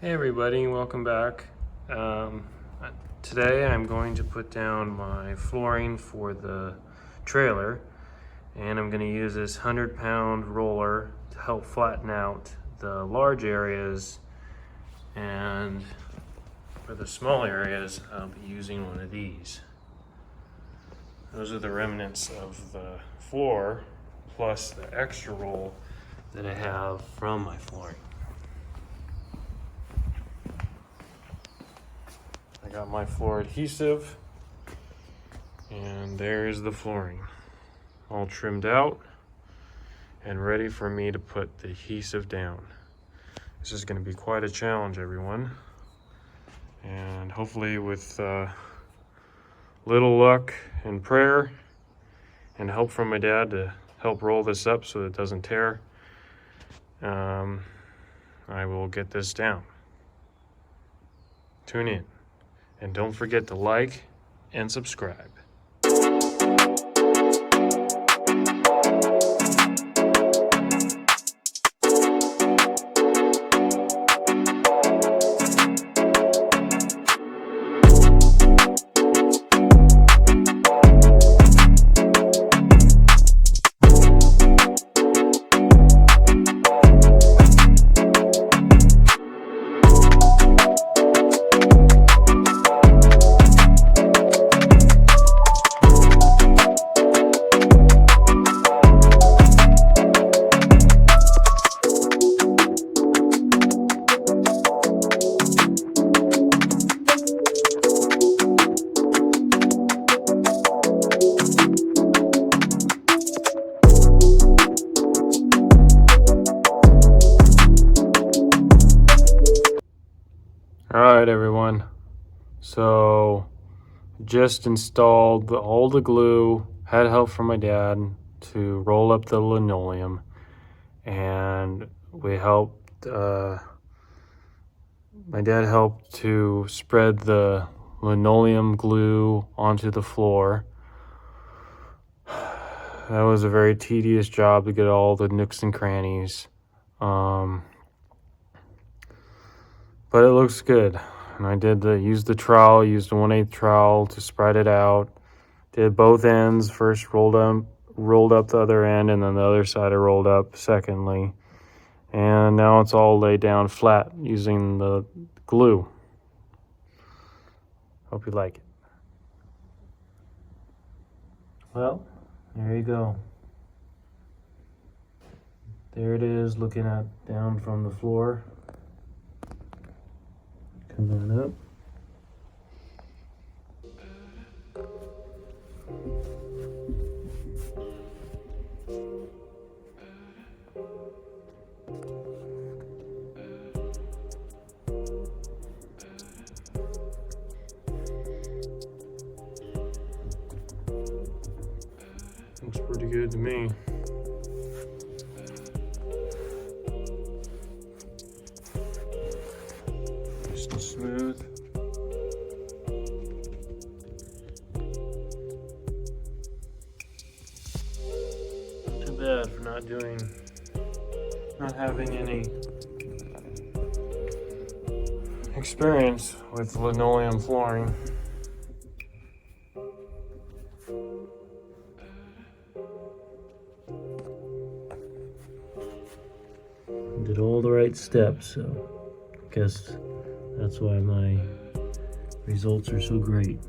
Hey everybody, welcome back. Today I'm going to put down my flooring for the trailer, and I'm going to use this 100-pound roller to help flatten out the large areas, and for the small areas I'll be using one of these. Those are the remnants of the floor plus the extra roll that I have from my flooring. I got my floor adhesive, and there's the flooring all trimmed out and ready for me to put the adhesive down. This is going to be quite a challenge, everyone, and hopefully with little luck and prayer and help from my dad to help roll this up so that it doesn't tear, I will get this down. Tune in. And don't forget to like and subscribe. All right, everyone. So just installed all the glue, had help from my dad to roll up the linoleum, and we helped, my dad helped to spread the linoleum glue onto the floor. That was a very tedious job to get all the nooks and crannies. But it looks good. And I used the trowel, used a 1/8 trowel to spread it out. Did both ends, first rolled up the other end, and then the other side I rolled up secondly. And now it's all laid down flat using the glue. Hope you like it. Well, there you go. There it is, looking down from the floor. Come on up. Looks pretty good to me. Nice and smooth. Not too bad for not having any experience with linoleum flooring. Did all the right steps, so I guess that's why my results are so great.